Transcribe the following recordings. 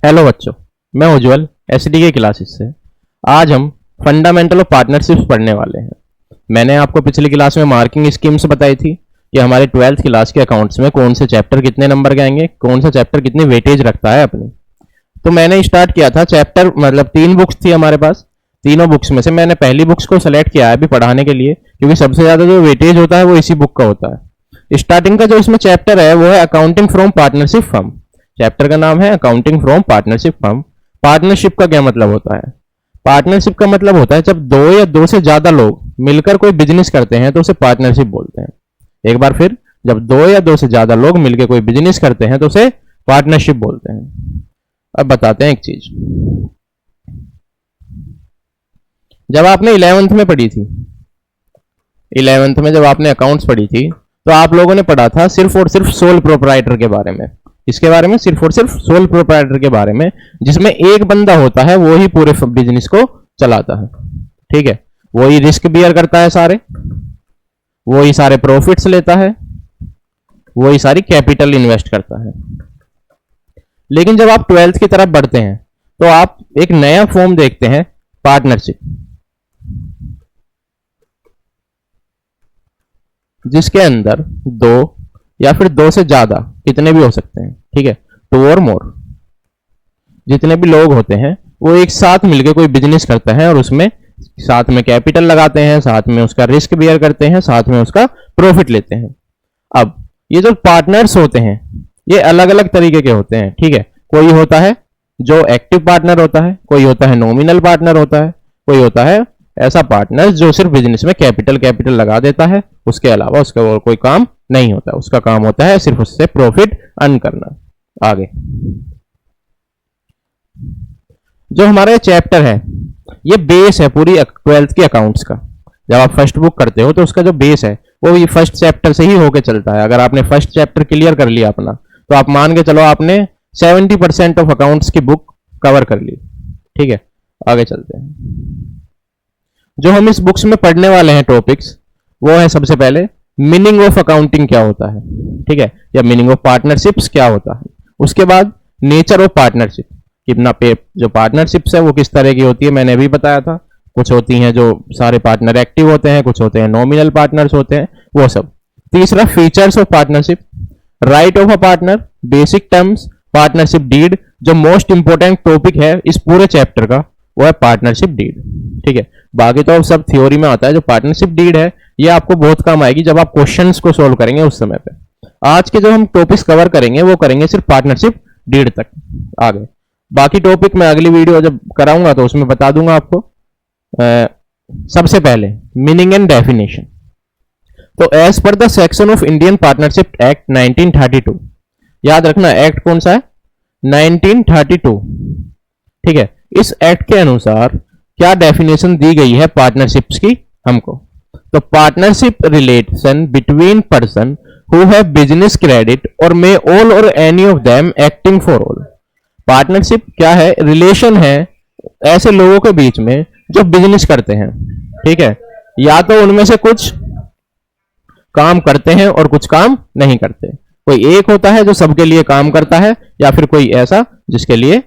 Hello बच्चों, मैं उज्जवल SD के क्लासेस से। आज हम फंडामेंटल ऑफ पार्टनरशिप्स पढ़ने वाले हैं। मैंने आपको पिछली क्लास में मार्किंग स्कीम्स बताई थी कि हमारे 12th क्लास के अकाउंट्स में कौन से चैप्टर कितने नंबर के आएंगे, कौन सा चैप्टर कितनी वेटेज रखता है अपनी। तो मैंने स्टार्ट किया था चैप्टर, मतलब 3 बुक्स थी हमारे पास। तीनों बुक्स में से मैंने पहली बुक्स को सेलेक्ट किया है अभी पढ़ाने के लिए, क्योंकि सबसे ज्यादा जो वेटेज होता है वो इसी बुक का होता है। स्टार्टिंग का जो इसमें चैप्टर है वो है accounting from partnership firm. Chapter का नाम है accounting from partnership firm. Partnership का क्या मतलब होता है? पार्टनरशिप का मतलब होता है जब दो या दो से ज्यादा लोग मिलकर कोई बिजनेस करते हैं तो उसे पार्टनरशिप बोलते हैं। एक बार फिर, जब दो या दो से ज्यादा लोग मिलकर कोई बिजनेस करते हैं तो उसे पार्टनरशिप बोलते हैं। अब बताते हैं एक चीज। जब आपने 11th में पढ़ी थी, 11th में जब आपने अकाउंट्स पढ़ी थी तो आप लोगों ने पढ़ा था सिर्फ और सिर्फ सोल प्रोप्राइटर के बारे में। इसके बारे में, सिर्फ और सिर्फ सोल प्रोप्राइटर के बारे में, जिसमें एक बंदा होता है वो ही पूरे बिजनेस को चलाता है। ठीक है, वो ही रिस्क बियर करता है सारे, वो ही सारे प्रॉफिट्स लेता है, वो ही सारी कैपिटल इन्वेस्ट करता है। लेकिन जब आप 12th की तरफ बढ़ते हैं तो आप एक नया फॉर्म देखते हैं, पार्टनरशिप, जिसके अंदर दो या फिर दो से ज्यादा, कितने भी हो सकते हैं, ठीक है, 2 और मोर, जितने भी लोग होते हैं वो एक साथ मिलकर कोई बिजनेस करते हैं और उसमें साथ में कैपिटल लगाते हैं, साथ में उसका रिस्क बियर करते हैं, साथ में उसका प्रॉफिट लेते हैं। अब ये जो पार्टनर्स होते हैं ये अलग अलग तरीके के होते हैं। ठीक है, कोई होता है जो एक्टिव पार्टनर होता है, कोई होता है नॉमिनल पार्टनर होता है, कोई होता है ऐसा पार्टनर जो सिर्फ बिजनेस में कैपिटल लगा देता है, उसके अलावा उसका और कोई काम नहीं होता। उसका काम होता है सिर्फ उससे प्रॉफिट अर्न करना। आगे जो हमारा चैप्टर है ये बेस है पूरी 12th की अकाउंट्स का। जब आप फर्स्ट बुक करते हो तो उसका जो बेस है वो ये फर्स्ट चैप्टर से ही होके चलता है। अगर आपने फर्स्ट चैप्टर क्लियर कर लिया अपना तो आप मान के चलो आपने 70% ऑफ अकाउंट्स की बुक कवर कर ली। ठीक है, आगे चलते हैं। जो हम इस बुक्स में पढ़ने वाले हैं टॉपिक्स, वो है सबसे पहले मीनिंग ऑफ अकाउंटिंग क्या होता है, ठीक है, या मीनिंग ऑफ पार्टनरशिप्स क्या होता है। उसके बाद नेचर ऑफ पार्टनरशिप, कितना पे जो पार्टनरशिप्स है वो किस तरह की होती है, मैंने अभी बताया था। कुछ होती हैं जो सारे पार्टनर एक्टिव होते हैं, कुछ होते हैं नॉमिनल पार्टनर्स होते हैं, वो सब। तीसरा features of partnership, right of a partner, basic terms, partnership deed. जो मोस्ट इंपोर्टेंट टॉपिक है इस पूरे चैप्टर का वो है पार्टनरशिप डीड। ठीक है, बाकी तो सब थ्योरी में आता है। जो पार्टनरशिप डीड है ये आपको बहुत काम आएगी जब आप क्वेश्चंस को सोल्व करेंगे उस समय पे। आज के जो हम टॉपिक्स कवर करेंगे वो करेंगे सिर्फ पार्टनरशिप डीड तक। आगे बाकी टॉपिक मैं अगली वीडियो जब कराऊंगा तो उसमें बता दूंगा आपको। सबसे पहले मीनिंग एंड डेफिनेशन। तो as per the section of Indian Partnership Act 1932, याद रखना एक्ट कौन सा है, 1932। ठीक है, इस एक्ट के अनुसार क्या डेफिनेशन दी गई है पार्टनरशिप्स की हमको। तो partnership relation between person who have business credit और मे all or any of them acting for all. Partnership क्या है? रिलेशन है ऐसे लोगों के बीच में जो बिजनेस करते हैं। ठीक है, या तो उनमें से कुछ काम करते हैं और कुछ काम नहीं करते। कोई एक होता है जो सबके लिए काम करता है, या फिर कोई ऐसा जिसके लिए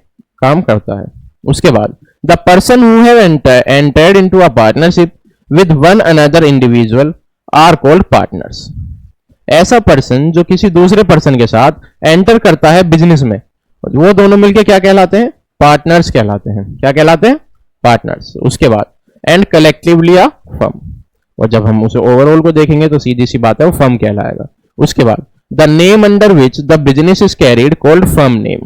काम करता है। उसके बाद the person who have entered into a partnership with one another individual are called partners. ऐसा पर्सन जो किसी दूसरे पर्सन के साथ एंटर करता है बिजनेस में, वो दोनों मिलके क्या कहलाते हैं? पार्टनर्स कहलाते हैं। क्या कहलाते हैं? पार्टनर्स। उसके बाद एंड कलेक्टिवली अ फर्म, और जब हम उसे ओवरऑल को देखेंगे तो सीधी सी बात है वो फर्म कहलाएगा। उसके बाद the name under which the business is carried called firm name.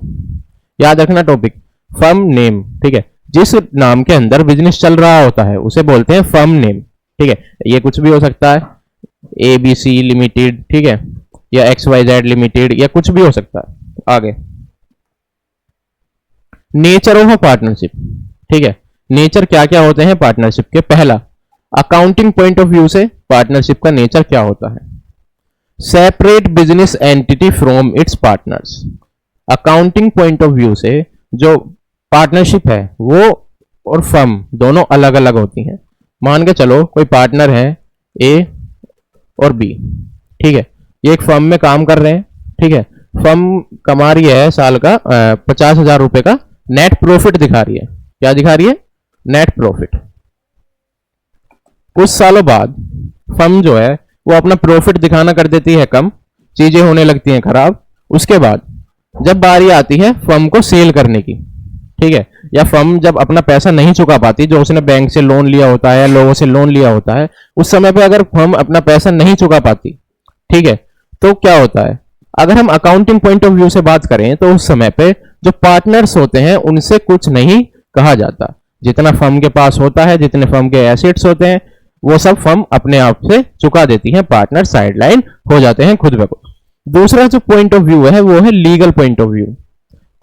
याद रखना टॉपिक, फर्म नेम। ठीक है, जिस नाम के अंदर बिजनेस चल रहा होता है उसे बोलते हैं फर्म नेम। ठीक है, ये कुछ भी हो सकता है, ABC लिमिटेड, ठीक है, या XYZ लिमिटेड, या कुछ भी हो सकता है। आगे नेचर ऑफ अ पार्टनरशिप। ठीक है, नेचर क्या क्या होते हैं पार्टनरशिप के। पहला, अकाउंटिंग पॉइंट ऑफ व्यू से पार्टनरशिप का नेचर क्या होता है। Separate business entity from it's partners. Accounting point of view से जो पार्टनरशिप है वो और फर्म दोनों अलग अलग होती हैं। मान के चलो कोई पार्टनर है A और B, ठीक है, ये एक फर्म में काम कर रहे हैं। ठीक है, फर्म कमा रही है साल का 50,000 रुपए का नेट प्रॉफिट दिखा रही है। क्या दिखा रही है? Net profit. कुछ सालों बाद फर्म जो है वो अपना प्रॉफिट दिखाना कर देती है कम, चीजें होने लगती हैं खराब। उसके बाद जब बारी आती है फर्म को सेल करने की, ठीक है, या फर्म जब अपना पैसा नहीं चुका पाती, जो उसने बैंक से लोन लिया होता है, लोगों से लोन लिया होता है, उस समय पे अगर फर्म अपना पैसा नहीं चुका पाती, ठीक है, तो क्या होता है? अगर हम अकाउंटिंग पॉइंट ऑफ व्यू से बात करें तो उस समय पे जो पार्टनर्स होते हैं उनसे कुछ नहीं कहा जाता। जितना फर्म के पास होता है, जितने फर्म के एसेट्स होते हैं, वो सब फर्म अपने आप से चुका देती है, पार्टनर साइडलाइन हो जाते हैं खुद ब खुद। दूसरा जो पॉइंट ऑफ व्यू है वो है लीगल पॉइंट ऑफ व्यू।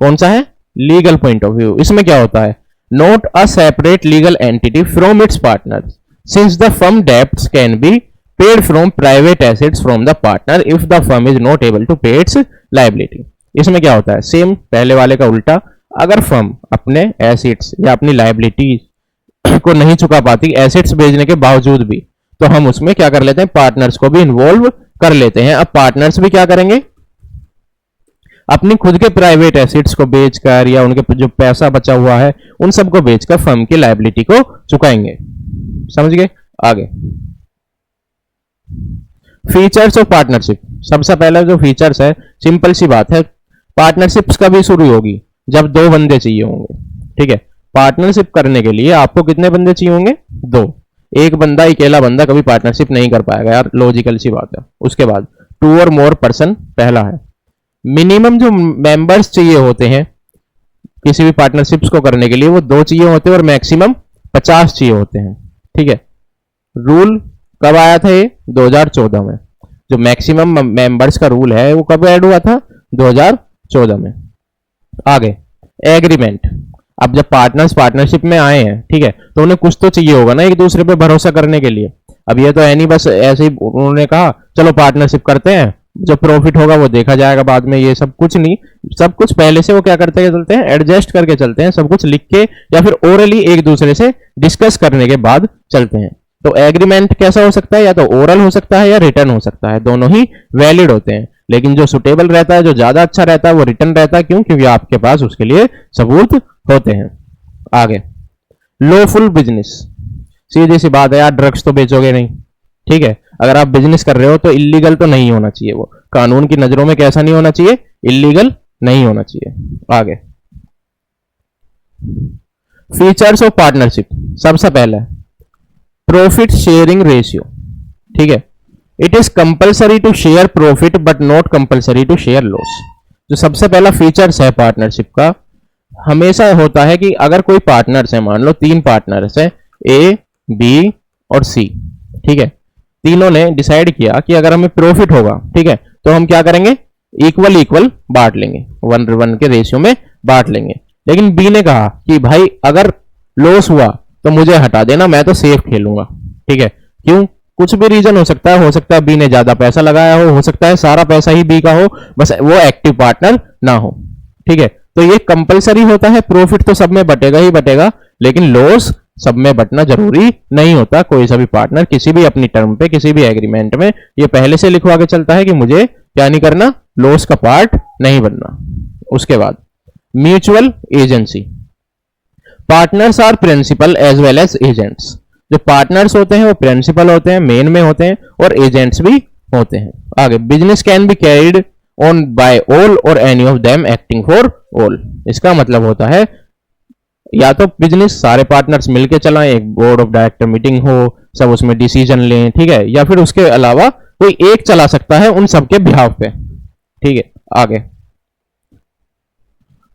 कौन सा है? Legal point of view. इसमें क्या होता है? Not a separate legal entity from its partner since the firm debts can be paid from private assets from the partner if the firm is not able to pay its liability. इसमें क्या होता है? Same पहले वाले का उल्टा। अगर firm अपने एसेट्स या अपनी लायबिलिटी को नहीं चुका पाती एसेट्स बेचने के बावजूद भी, तो हम उसमें क्या कर लेते हैं? पार्टनर्स को भी इन्वॉल्व कर लेते हैं। अब पार्टनर्स भी क्या करेंगे? अपनी खुद के प्राइवेट एसेट्स को बेचकर या उनके जो पैसा बचा हुआ है उन सबको बेचकर फर्म की लायबिलिटी को चुकाएंगे। समझ गए? आगे फीचर्स ऑफ पार्टनरशिप। सबसे पहला जो फीचर्स है, सिंपल सी बात है, पार्टनरशिप्स कभी शुरू होगी जब दो बंदे चाहिए होंगे। ठीक है, पार्टनरशिप करने के लिए आपको कितने बंदे चाहिए होंगे? दो। एक बंदा, अकेला बंदा कभी पार्टनरशिप नहीं कर पाएगा यार, लॉजिकल सी बात है। उसके बाद टू और मोर पर्सन पहला है। मिनिमम जो मेंबर्स चाहिए होते हैं किसी भी पार्टनरशिप्स को करने के लिए वो दो चाहिए होते हैं और मैक्सिमम 50 चाहिए होते हैं। ठीक है, रूल कब आया था? ये 2014 में। जो मैक्सिमम मेंबर्स का रूल है वो कब ऐड हुआ था? 2014 में। आगे एग्रीमेंट। अब जब पार्टनर्स पार्टनरशिप में आए हैं, ठीक है, तो उन्हें कुछ तो चाहिए होगा ना एक दूसरे पे भरोसा करने के लिए। अब ये तो है नहीं बस ऐसे ही उन्होंने कहा चलो पार्टनरशिप करते हैं, जो प्रॉफिट होगा वो देखा जाएगा बाद में। ये सब कुछ नहीं, सब कुछ पहले से वो क्या करते चलते हैं? एडजस्ट करके चलते हैं, सब कुछ लिख के या फिर ओरली एक दूसरे से डिस्कस करने के बाद चलते हैं। तो एग्रीमेंट कैसा हो सकता है? या तो ओरल हो सकता है या रिटर्न हो सकता है, दोनों ही वैलिड होते हैं। लेकिन जो सुटेबल रहता है, जो ज्यादा अच्छा रहता है, वो रिटर्न रहता है। क्यों? क्योंकि आपके पास उसके लिए सबूत होते हैं। आगे लॉफुल बिजनेस। सीधी सी बात है यार, ड्रग्स तो बेचोगे नहीं, ठीक है। अगर आप बिजनेस कर रहे हो तो इलीगल तो नहीं होना चाहिए, वो कानून की नजरों में कैसा नहीं होना चाहिए? इलीगल नहीं होना चाहिए। आगे फीचर्स ऑफ पार्टनरशिप। सबसे पहला है प्रॉफिट शेयरिंग रेशियो। ठीक है, it is compulsory to share profit but not compulsory to share loss. जो सबसे पहला फीचर्स है पार्टनरशिप का, हमेशा होता है कि अगर कोई पार्टनर्स है, मान लो 3 पार्टनर्स है, ए, बी और सी, ठीक है, तीनों ने डिसाइड किया कि अगर हमें प्रॉफिट होगा, ठीक है, तो हम क्या करेंगे? इक्वल इक्वल बांट लेंगे, 1:1 के रेशियो में बांट लेंगे। लेकिन बी ने कहा कि भाई अगर लॉस हुआ तो मुझे हटा देना, मैं तो सेफ खेलूंगा। ठीक है, क्यों? कुछ भी रीजन हो सकता है बी ने ज्यादा पैसा लगाया हो सकता है सारा पैसा ही बी का हो, बस वो एक्टिव पार्टनर ना हो। ठीक है, तो ये कंपलसरी होता है, प्रॉफिट तो सब में बटेगा ही बटेगा, लेकिन लॉस सब में बटना जरूरी नहीं होता। कोई सा भी पार्टनर किसी भी अपनी टर्म पे, किसी भी एग्रीमेंट में ये पहले से लिखवा के चलता है कि मुझे क्या नहीं करना? लॉस का पार्ट नहीं बनना। उसके बाद mutual agency. Partners are principal as well as agents. जो पार्टनर्स होते हैं वो प्रिंसिपल होते हैं, मेन में होते हैं, और एजेंट्स भी होते हैं। आगे business can be carried on by all or any of them acting for all. इसका मतलब होता है या तो बिजनेस सारे पार्टनर्स मिलके चलाएं, एक बोर्ड ऑफ डायरेक्टर मीटिंग हो, सब उसमें डिसीजन लें, ठीक है, या फिर उसके अलावा कोई एक चला सकता है उन सबके बिहाफ पे। ठीक है, आगे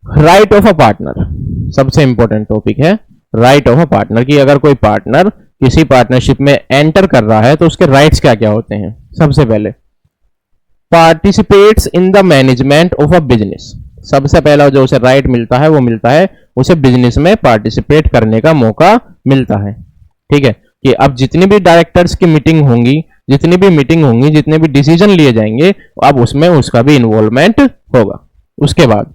राइट ऑफ अ पार्टनर। सबसे इंपॉर्टेंट टॉपिक है राइट ऑफ अ पार्टनर की। अगर कोई पार्टनर किसी पार्टनरशिप में एंटर कर रहा है तो उसके राइट्स क्या क्या होते हैं? सबसे पहले participates in the management of a business. सबसे पहला जो उसे राइट मिलता है वो मिलता है उसे बिजनेस में पार्टिसिपेट करने का मौका मिलता है। ठीक है, कि अब जितनी भी डायरेक्टर्स की मीटिंग होंगी, जितने भी डिसीजन लिए जाएंगे, अब उसमें उसका भी इन्वॉल्वमेंट होगा। उसके बाद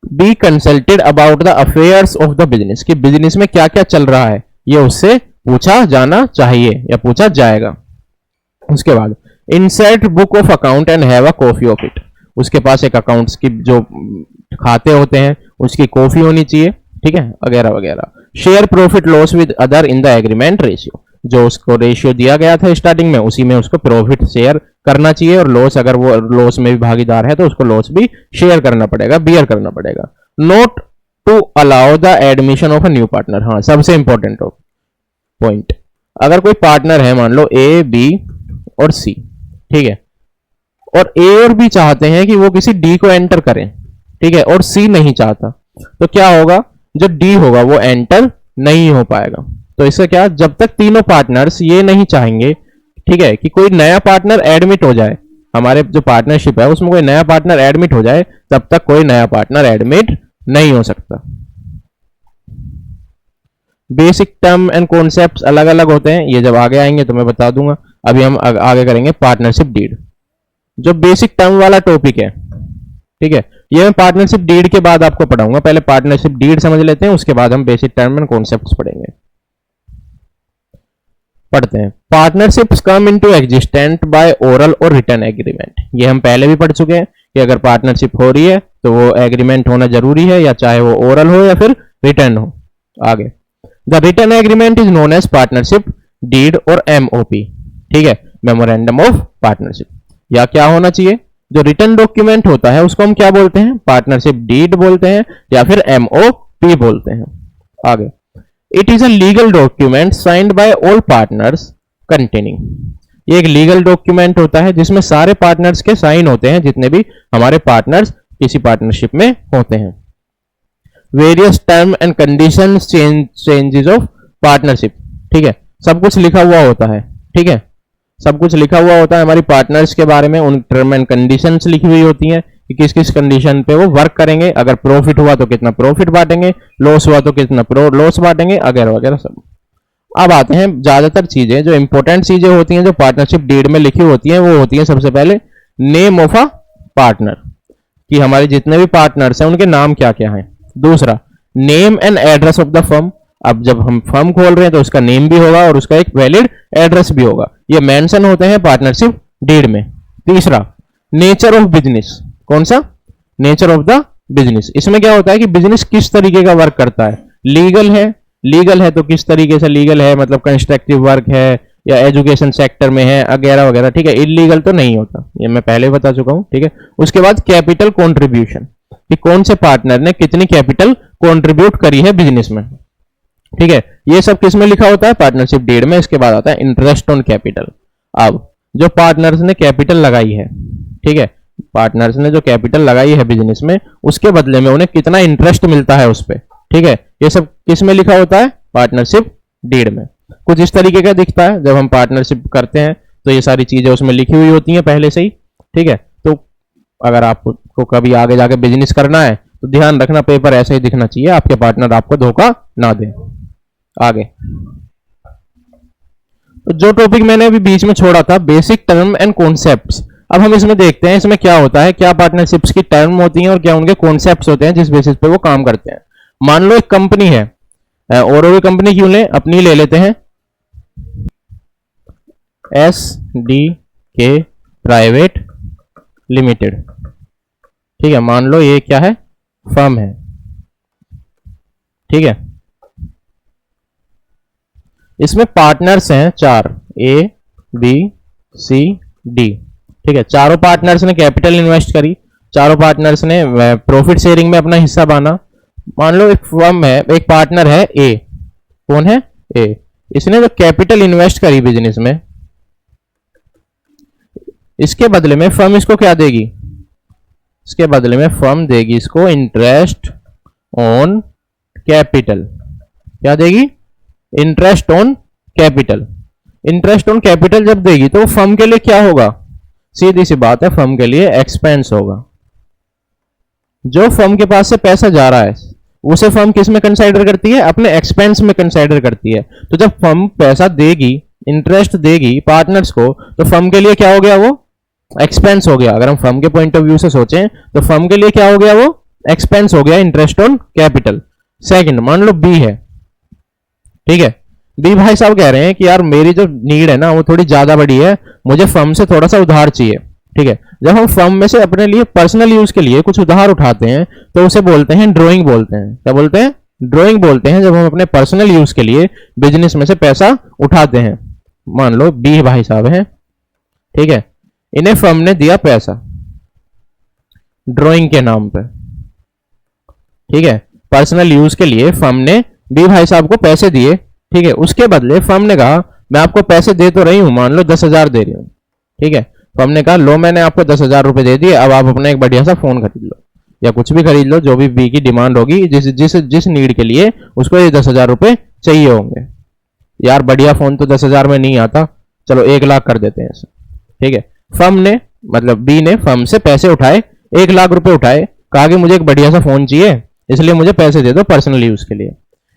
B consulted about the affairs of the business, कि बिजनेस में क्या क्या चल रहा है ये उससे पूछा जाना चाहिए या पूछा जाएगा। उसके बाद insert book of account and have a copy of it. उसके पास एक अकाउंट्स की जो खाते होते हैं उसकी कॉपी होनी चाहिए, ठीक है, वगैरह वगैरह। Share profit loss with other in the agreement ratio, जो उसको रेशियो दिया गया था स्टार्टिंग में उसी में उसको प्रॉफिट शेयर करना चाहिए, और लॉस अगर वो लॉस में भी भागीदार है तो उसको लॉस भी शेयर करना पड़ेगा, बियर करना पड़ेगा। Not to allow the admission of a new partner, हाँ सबसे इंपॉर्टेंट पॉइंट, अगर कोई पार्टनर है मान लो ए बी और सी, ठीक है, और ए और बी चाहते हैं कि वो किसी डी को एंटर करें, ठीक है, और सी नहीं चाहता, तो क्या होगा, जो डी होगा वो एंटर नहीं हो पाएगा। तो इससे क्या, जब तक तीनों पार्टनर्स ये नहीं चाहेंगे, ठीक है, कि कोई नया पार्टनर एडमिट हो जाए, हमारे जो पार्टनरशिप है उसमें कोई नया पार्टनर एडमिट हो जाए, तब तक कोई नया पार्टनर एडमिट नहीं हो सकता। बेसिक टर्म एंड कॉन्सेप्ट्स अलग अलग होते हैं, ये जब आगे आएंगे तो मैं बता दूंगा। अभी हम आगे करेंगे पार्टनरशिप डीड, जो बेसिक टर्म वाला टॉपिक है, ठीक है, ये मैं पार्टनरशिप डीड के बाद आपको पढ़ाऊंगा। पहले पार्टनरशिप डीड समझ लेते हैं, उसके बाद हम बेसिक टर्म एंड कॉन्सेप्ट्स पढ़ेंगे। पढ़ते हैं। Partnerships come into existent by oral और रिटन एग्रीमेंट, ये हम पहले भी पढ़ चुके हैं कि अगर पार्टनरशिप हो रही है तो वो एग्रीमेंट होना जरूरी है, या चाहे वो ओरल हो या फिर रिटन हो। आगे, the written agreement is known as partnership deed और एमओपी, ठीक है, मेमोरेंडम ऑफ पार्टनरशिप। या क्या होना चाहिए, जो रिटन डॉक्यूमेंट होता है उसको हम क्या बोलते हैं, पार्टनरशिप डीड बोलते हैं या फिर एमओपी बोलते हैं। आगे, it is a legal document signed by all partners containing, ये एक लीगल डॉक्यूमेंट होता है जिसमें सारे पार्टनर्स के साइन होते हैं, जितने भी हमारे पार्टनर्स किसी पार्टनरशिप में होते हैं। Various term and condition changes of partnership, ठीक है, सब कुछ लिखा हुआ होता है, ठीक है, सब कुछ लिखा हुआ होता है हमारी पार्टनर्स के बारे में, उन टर्म एंड कंडीशंस लिखी हुई होती हैं कि किस किस कंडीशन पे वो वर्क करेंगे, अगर प्रॉफिट हुआ तो कितना प्रॉफिट बांटेंगे, लॉस हुआ तो कितना लॉस बांटेंगे, वगैरह वगैरह सब। अब आते हैं ज्यादातर चीजें, जो इंपॉर्टेंट चीजें होती हैं जो पार्टनरशिप डीड में लिखी होती हैं, वो होती हैं सबसे पहले नेम ऑफ अ पार्टनर, कि हमारे जितने भी पार्टनर्स हैं उनके नाम क्या क्या हैं। दूसरा, name and address of the firm, अब जब हम फर्म खोल रहे हैं तो उसका नेम भी होगा और उसका एक वैलिड एड्रेस भी होगा, ये मेंशन होते हैं पार्टनरशिप डीड में। तीसरा, नेचर ऑफ बिजनेस, कौन सा, नेचर ऑफ द बिजनेस, इसमें क्या होता है कि बिजनेस किस तरीके का वर्क करता है, लीगल है तो किस तरीके से लीगल है, मतलब कंस्ट्रक्टिव वर्क है या एजुकेशन सेक्टर में है, वगैरह वगैरह, ठीक है, इलीगल तो नहीं होता, ये मैं पहले बता चुका हूं, ठीक है। उसके बाद कैपिटल कंट्रीब्यूशन, कि कौन से पार्टनर ने कितनी कैपिटल कंट्रीब्यूट करी है बिजनेस में, ठीक है, ये सब किस में लिखा होता है, पार्टनरशिप डीड में। इसके बाद आता है इंटरेस्ट ऑन कैपिटल, अब जो पार्टनर्स ने कैपिटल लगाई है, ठीक है, पार्टनर्स ने जो कैपिटल लगाई है बिजनेस में, उसके बदले में उन्हें कितना इंटरेस्ट मिलता है उस पर, ठीक है, ये सब किस में लिखा होता है, पार्टनरशिप डीड में। कुछ इस तरीके का दिखता है, जब हम पार्टनरशिप करते हैं तो ये सारी चीजें उसमें लिखी हुई होती हैं पहले से ही, ठीक है। तो अगर आपको कभी आगे जाके बिजनेस करना है तो ध्यान रखना, पेपर ऐसे ही दिखना चाहिए, आपके पार्टनर आपको धोखा ना दे। आगे, तो जो टॉपिक मैंने अभी बीच में छोड़ा था, बेसिक टर्म एंड कॉन्सेप्ट्स, अब हम इसमें देखते हैं इसमें क्या होता है, क्या पार्टनरशिप्स की टर्म होती हैं और क्या उनके कॉन्सेप्ट्स होते हैं जिस बेसिस पे वो काम करते हैं। मान लो एक कंपनी है, और वो कंपनी क्यों लें, अपनी ले लेते हैं, SDK प्राइवेट लिमिटेड, ठीक है, मान लो ये क्या है, फर्म है, ठीक है, इसमें पार्टनर्स हैं 4, A B C D, ठीक है, चारों पार्टनर्स ने कैपिटल इन्वेस्ट करी, चारों पार्टनर्स ने प्रॉफिट शेयरिंग में अपना हिस्सा बांधा। मान लो एक फर्म है, एक पार्टनर है A, कौन है, A, इसने जो कैपिटल इन्वेस्ट करी बिजनेस में, इसके बदले में फर्म इसको क्या देगी, इसके बदले में फर्म देगी इसको इंटरेस्ट ऑन कैपिटल, क्या देगी, interest on capital. Interest on capital जब देगी तो फर्म के लिए क्या होगा, सीधी सी बात है, फर्म के लिए एक्सपेंस होगा। जो फर्म के पास से पैसा जा रहा है उसे फर्म किस में कंसाइडर करती है, अपने एक्सपेंस में कंसाइडर करती है। तो जब फर्म पैसा देगी, इंटरेस्ट देगी पार्टनर्स को, तो फर्म के लिए क्या हो गया, वो एक्सपेंस हो गया। अगर हम फर्म के पॉइंट ऑफ व्यू से सोचें तो फर्म के लिए क्या हो गया, वो एक्सपेंस हो गया, इंटरेस्ट ऑन कैपिटल। सेकंड, मान लो बी है, ठीक है, बी भाई साहब कह रहे हैं कि यार मेरी जो नीड है ना वो थोड़ी ज्यादा बड़ी है, मुझे फर्म से थोड़ा सा उधार चाहिए, ठीक है। जब हम फर्म में से अपने लिए पर्सनल यूज के लिए कुछ उधार उठाते हैं तो उसे बोलते हैं ड्रॉइंग बोलते हैं। क्या बोलते हैं? ड्रॉइंग बोलते हैं जब हम अपने पर्सनल यूज के लिए बिजनेस में से पैसा उठाते हैं। मान लो बी भाई साहब हैं, ठीक है, इन्हें फर्म ने दिया पैसा ड्रॉइंग के नाम पे, ठीक है, पर्सनल यूज के लिए फर्म ने बी भाई साहब को पैसे दिए, ठीक है। उसके बदले फर्म ने कहा मैं आपको पैसे दे तो रही हूं, मान लो 10,000 दे रही हूं, ठीक है। फर्म ने कहा लो मैंने आपको 10,000 रुपए दे दिए, अब आप अपना एक बढ़िया सा फोन खरीद लो या कुछ भी खरीद लो, जो भी बी की डिमांड होगी, जिस जिस जिस नीड के लिए उसको ये 10,000 रुपए चाहिए होंगे। यार बढ़िया फोन तो 10,000 में नहीं आता, चलो 1,00,000 कर देते हैं ऐसा, ठीक है। फर्म ने मतलब बी ने फर्म से पैसे उठाए, 1,00,000 रुपए उठाए, कहा कि मुझे एक बढ़िया सा फोन चाहिए इसलिए मुझे पैसे दे दो पर्सनल यूज के लिए।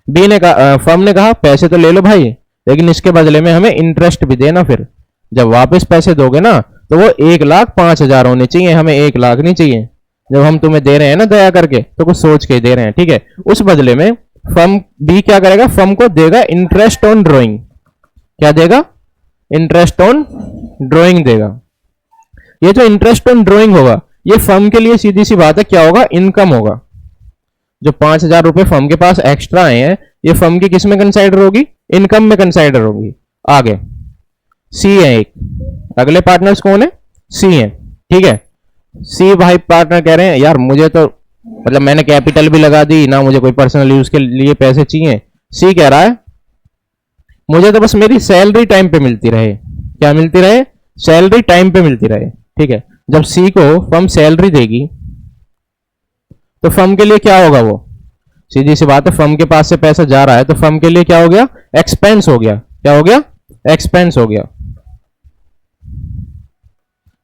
बी ने कहा फर्म ने कहा पैसे तो ले लो भाई, लेकिन इसके बदले में हमें इंटरेस्ट भी देना, फिर जब वापस पैसे दोगे ना तो वो 1,05,000 होने चाहिए, हमें 1,00,000 नहीं चाहिए। जब हम तुम्हें दे रहे हैं ना दया करके तो कुछ सोच के दे रहे हैं, ठीक है। उस बदले में फर्म बी क्या करेगा, फर्म को देगा इंटरेस्ट ऑन ड्रॉइंग। क्या देगा? इंटरेस्ट ऑन ड्रॉइंग देगा। ये जो इंटरेस्ट ऑन ड्रॉइंग होगा ये फर्म के लिए सीधी सी बात है क्या होगा, इनकम होगा। जो 5,000 रुपए फर्म के पास एक्स्ट्रा आए हैं ये फर्म की किस में कंसाइडर होगी, इनकम में कंसाइडर होगी। आगे सी है एक, अगले पार्टनर्स कौन है, सी है, ठीक है। सी भाई पार्टनर कह रहे हैं यार मुझे तो मतलब मैंने कैपिटल भी लगा दी ना, मुझे कोई पर्सनल यूज के लिए पैसे चाहिए। सी कह रहा है मुझे तो बस मेरी सैलरी टाइम पे मिलती रहे। क्या मिलती रहे? सैलरी टाइम पे मिलती रहे, ठीक है। जब सी को फर्म सैलरी देगी तो फर्म के लिए क्या होगा, वो सीधी सी बात है, फर्म के पास से पैसा जा रहा है तो फर्म के लिए क्या हो गया, एक्सपेंस हो गया। क्या हो गया? एक्सपेंस हो गया,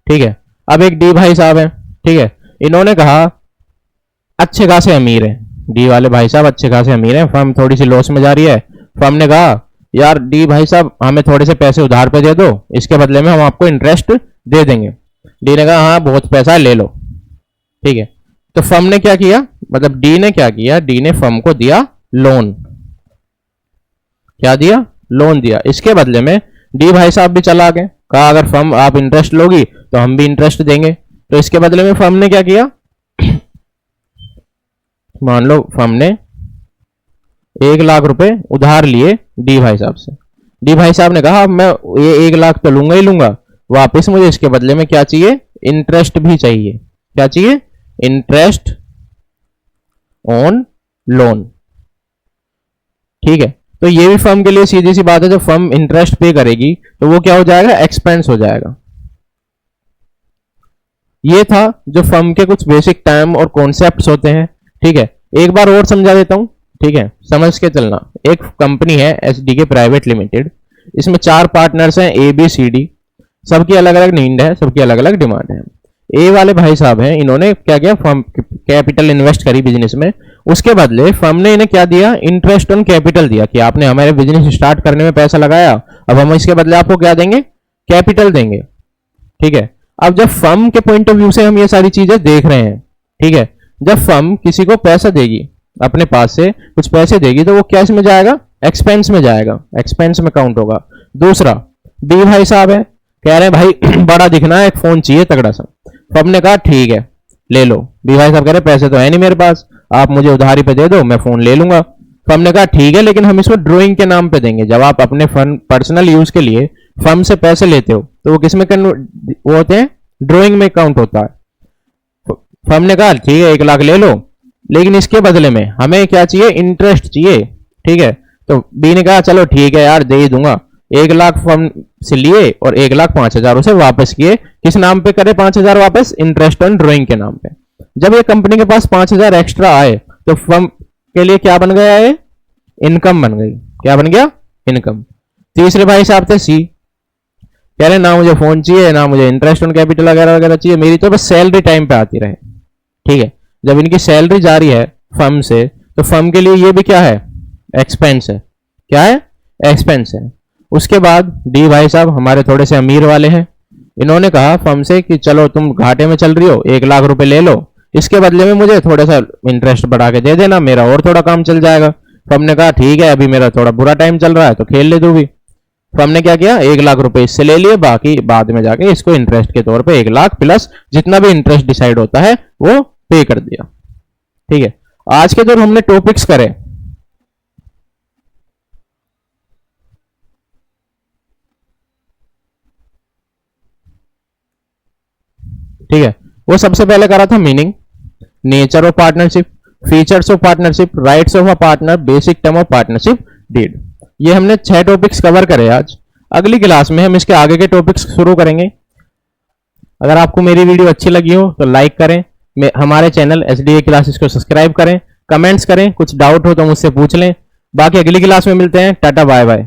ठीक है। अब एक डी भाई साहब हैं, ठीक है, इन्होंने कहा अच्छे खासे अमीर है, डी वाले भाई साहब अच्छे खासे अमीर हैं, फर्म थोड़ी सी लॉस में जा रही है। फर्म ने कहा यार डी भाई साहब हमें थोड़े से पैसे उधार पे दे दो, इसके बदले में हम आपको इंटरेस्ट दे देंगे। डी ने कहा हाँ बहुत पैसा ले लो, ठीक है। तो फर्म ने क्या किया, मतलब डी ने क्या किया, डी ने फर्म को दिया लोन। क्या दिया? लोन दिया। इसके बदले में डी भाई साहब भी चला गए, कहा अगर फर्म आप इंटरेस्ट लोगी तो हम भी इंटरेस्ट देंगे। तो इसके बदले में फर्म ने क्या किया, मान लो फर्म ने 1,00,000 रुपए उधार लिए डी भाई साहब से। डी भाई साहब ने कहा मैं ये 1,00,000 तो लूंगा ही लूंगा, वापस मुझे इसके बदले में क्या चाहिए, इंटरेस्ट भी चाहिए। क्या चाहिए? इंटरेस्ट ऑन लोन, ठीक है। तो ये भी फर्म के लिए सीधी सी बात है, जब फर्म इंटरेस्ट पे करेगी तो वो क्या हो जाएगा, एक्सपेंस हो जाएगा। ये था जो फर्म के कुछ बेसिक टर्म और कॉन्सेप्ट्स होते हैं, ठीक है। एक बार और समझा देता हूं, ठीक है, समझ के चलना। एक कंपनी है एसडीके प्राइवेट लिमिटेड, इसमें 4 पार्टनर्स हैं ए बी सी डी, सबकी अलग अलग नीड है, सबकी अलग अलग डिमांड है। ए वाले भाई साहब हैं, इन्होंने क्या किया, फर्म कैपिटल इन्वेस्ट करी बिजनेस में, उसके बदले फर्म ने इन्हें क्या दिया, इंटरेस्ट ऑन कैपिटल दिया कि आपने हमारे बिजनेस स्टार्ट करने में पैसा लगाया, अब हम इसके बदले आपको क्या देंगे, कैपिटल देंगे, ठीक है। अब जब फर्म के पॉइंट ऑफ व्यू से हम ये सारी चीजें देख रहे हैं, ठीक है, जब फर्म किसी को पैसा देगी, अपने पास से कुछ पैसे देगी, तो वो क्या इसमें जाएगा, एक्सपेंस में जाएगा, एक्सपेंस में काउंट होगा। दूसरा डी भाई साहब है, कह रहे हैं भाई बड़ा दिखना है, एक फोन चाहिए तगड़ा सा। फर्म ने कहा ठीक है ले लो। डी भाई साहब कह रहे पैसे तो है नहीं मेरे पास, आप मुझे उधारी पे दे दो, मैं फोन ले लूंगा। फर्म ने कहा ठीक है, लेकिन हम इसको ड्रॉइंग के नाम पे देंगे। जब आप अपने पर्सनल यूज के लिए फर्म से पैसे लेते हो तो वो किसमें वो होते हैं, ड्रॉइंग में काउंट होता है। फर्म ने कहा ठीक है 1,00,000 ले लो, लेकिन इसके बदले में हमें क्या चाहिए, इंटरेस्ट चाहिए, ठीक है। तो बी ने कहा चलो ठीक है यार दे ही दूंगा। 1,00,000 फर्म से लिए और 1,05,000 उसे वापस किए। किस नाम पे करे 5,000 वापस, इंटरेस्ट ऑन ड्रॉइंग के नाम पे। जब ये कंपनी के पास 5,000 एक्स्ट्रा आए तो फर्म के लिए क्या बन गया, ये इनकम बन गई। क्या बन गया, इनकम। तीसरे भाई साहब थे सी, कह रहे ना मुझे फोन चाहिए ना मुझे इंटरेस्ट ऑन कैपिटल वगैरह वगैरह चाहिए, मेरी तो बस सैलरी टाइम पे आती रहे, ठीक है। जब इनकी सैलरी जा रही है फर्म से तो फर्म के लिए ये भी क्या है, एक्सपेंस है। क्या है, एक्सपेंस है। उसके बाद डी भाई साहब हमारे थोड़े से अमीर वाले हैं, इन्होंने कहा फर्म से कि चलो तुम घाटे में चल रही हो, 1,00,000 रुपए ले लो, इसके बदले में मुझे थोड़ा सा इंटरेस्ट बढ़ा के दे देना, मेरा और थोड़ा काम चल जाएगा। फर्म ने कहा ठीक है अभी मेरा थोड़ा बुरा टाइम चल रहा है तो खेल ले तू भी। तो हमने क्या किया, 1 लाख रुपए इससे ले लिए, बाकी बाद में जाके इसको इंटरेस्ट के तौर पे 1 लाख प्लस जितना भी इंटरेस्ट डिसाइड होता है वो पे कर दिया। ठीक है, आज के जो हमने टॉपिक्स करे, ठीक है, वो सबसे पहले करा था meaning, nature of partnership, features of partnership, rights of a partner, basic term of partnership deed. ये हमने 6 टॉपिक्स कवर करे आज। अगली क्लास में हम इसके आगे के टॉपिक्स शुरू करेंगे। अगर आपको मेरी वीडियो अच्छी लगी हो तो लाइक करें, हमारे चैनल SDA क्लासेस को सब्सक्राइब करें, कमेंट्स करें, कुछ डाउट हो तो मुझसे पूछ लें। बाकी अगली क्लास में मिलते हैं। Tata bye bye.